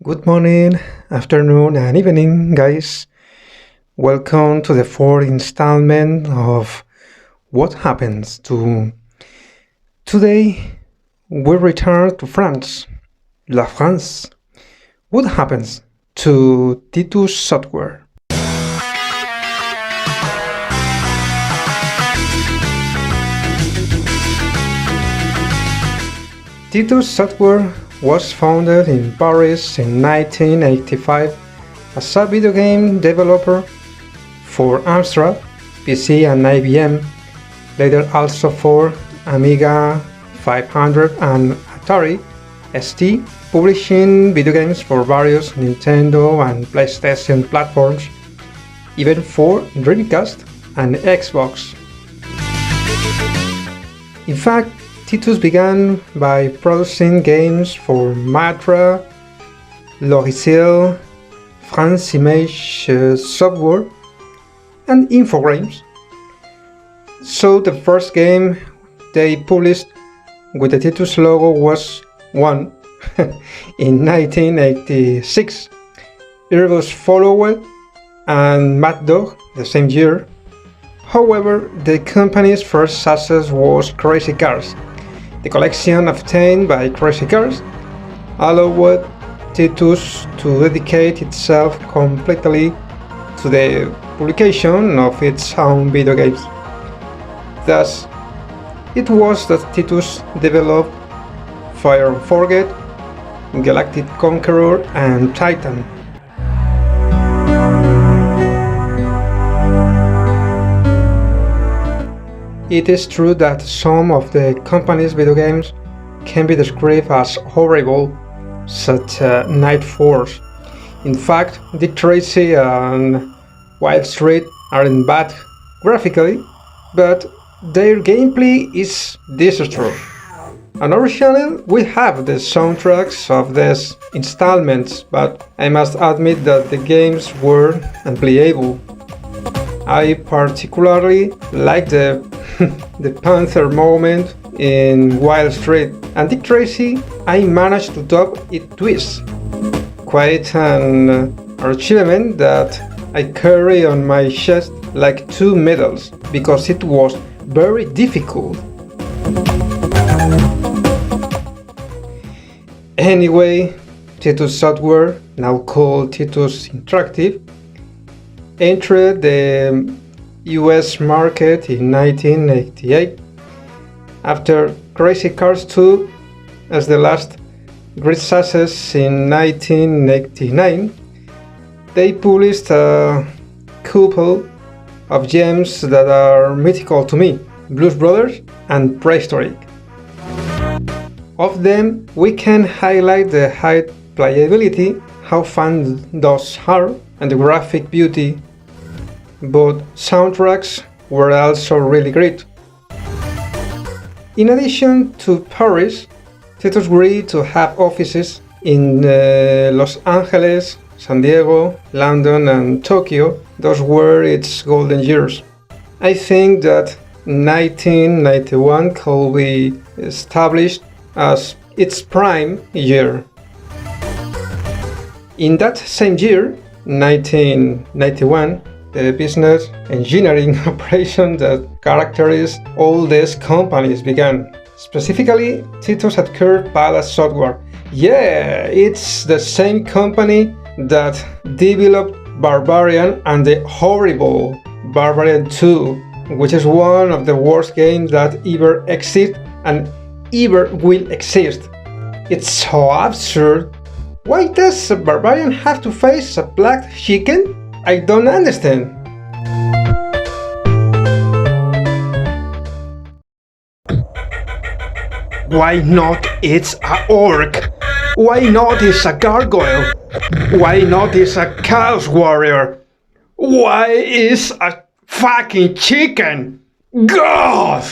Good morning, afternoon, and evening, guys. Welcome to the fourth installment of What Happens to. Today, we return to France. La France. What happens to Titus Software? Titus Software was founded in Paris in 1985 as a video game developer for Amstrad, PC and IBM, later also for Amiga 500 and Atari ST, publishing video games for various Nintendo and PlayStation platforms, even for Dreamcast and Xbox. In fact, Titus began by producing games for Matra, Logiciel, France Image Software, and Infogrames. So the first game they published with the Titus logo was one in 1986. It was followed and Mad Dog the same year. However, the company's first success was Crazy Cars. The collection obtained by Crazy Cars allowed Titus to dedicate itself completely to the publication of its own video games. Thus, it was that Titus developed Fire and Forget, Galactic Conqueror, and Titan. It is true that some of the company's video games can be described as horrible, such as Night Force. In fact, Dick Tracy and Wild Street aren't bad graphically, but their gameplay is disastrous. On our channel, we have the soundtracks of these installments, but I must admit that the games were unplayable. I particularly like the Panther moment in Wild Street, and Dick Tracy I managed to top it twice. Quite an achievement that I carry on my chest like two medals, because it was very difficult. Anyway, Titus Software, now called Titus Interactive, entered the US market in 1988 after Crazy Cars 2 as the last great success in 1989. They published a couple of gems that are mythical to me, Blues Brothers and Prehistoric. Of them, we can highlight the high playability, how fun those are, and the graphic beauty. But soundtracks were also really great. In addition to Paris, Titus grew to have offices in Los Angeles, San Diego, London and Tokyo. Those were its golden years. I think that 1991 could be established as its prime year. In that same year, 1991, the business engineering operation that characterized all these companies began. Specifically, Titus acquired Palace Software. Yeah, it's the same company that developed Barbarian and the horrible Barbarian 2, which is one of the worst games that ever existed and ever will exist. It's so absurd. Why does a barbarian have to face a black chicken? I don't understand. Why not it's a orc? Why not it's a gargoyle? Why not it's a chaos warrior? Why is a fucking chicken? God!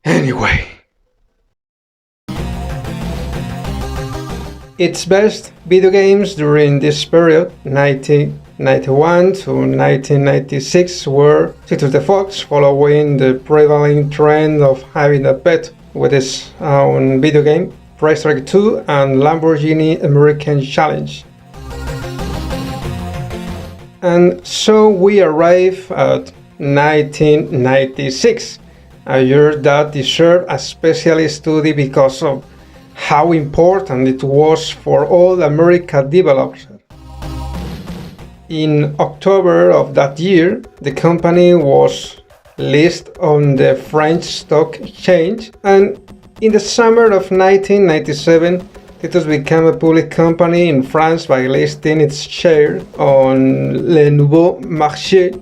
Anyway. Its best video games during this period, 1991 to 1996, were Titus the Fox, following the prevailing trend of having a pet with his own video game, Prehistoric 2 and Lamborghini American Challenge. And so we arrive at 1996, a year that deserved a special study because of how important it was for all America developers. In October of that year, the company was listed on the French stock exchange, and in the summer of 1997, Titus became a public company in France by listing its share on Le Nouveau Marché.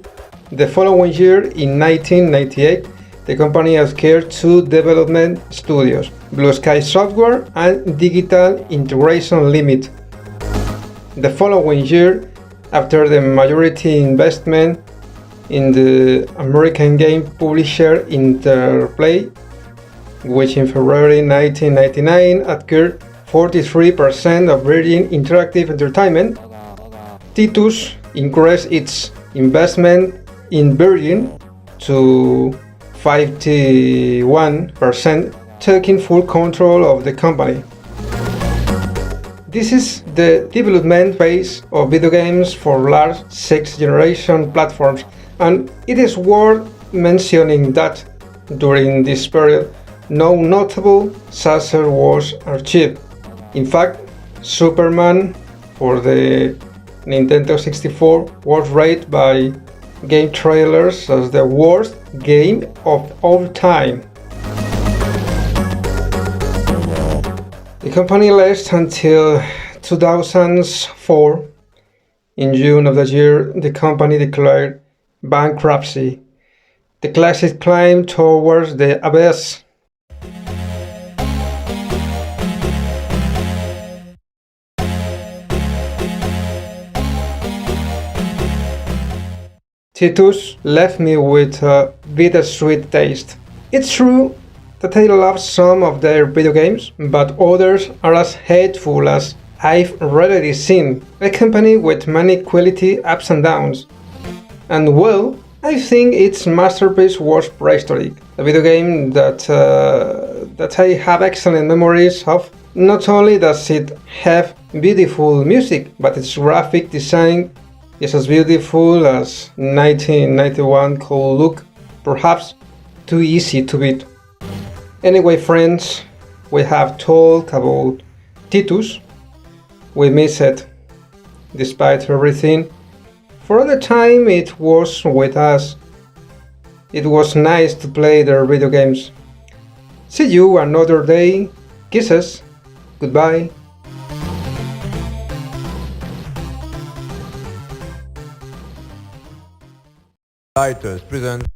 The following year, in 1998, the company acquired two development studios, Blue Sky Software and Digital Integration Limited. The following year, after the majority investment in the American game publisher Interplay, which in February 1999 acquired 43% of Virgin Interactive Entertainment, Titus increased its investment in Virgin to 51%, taking full control of the company. This is the development phase of video games for large 6th-generation platforms, and it is worth mentioning that during this period, no notable success was achieved. In fact, Superman for the Nintendo 64 was rated by game trailers as the worst game of all time. The company lasted until 2004. In June of that year, the company declared bankruptcy. The classic climb towards the abyss. Titus left me with a bittersweet taste. It's true that I love some of their video games, but others are as hateful as I've already seen. A company with many quality ups and downs. And well, I think its masterpiece was Prehistoric, a video game that I have excellent memories of. Not only does it have beautiful music, but its graphic design is as beautiful as 1991 could look, perhaps too easy to beat. Anyway, friends, we have talked about Titus. We miss it, despite everything. For the time it was with us, it was nice to play their video games. See you another day. Kisses. Goodbye. Titus presents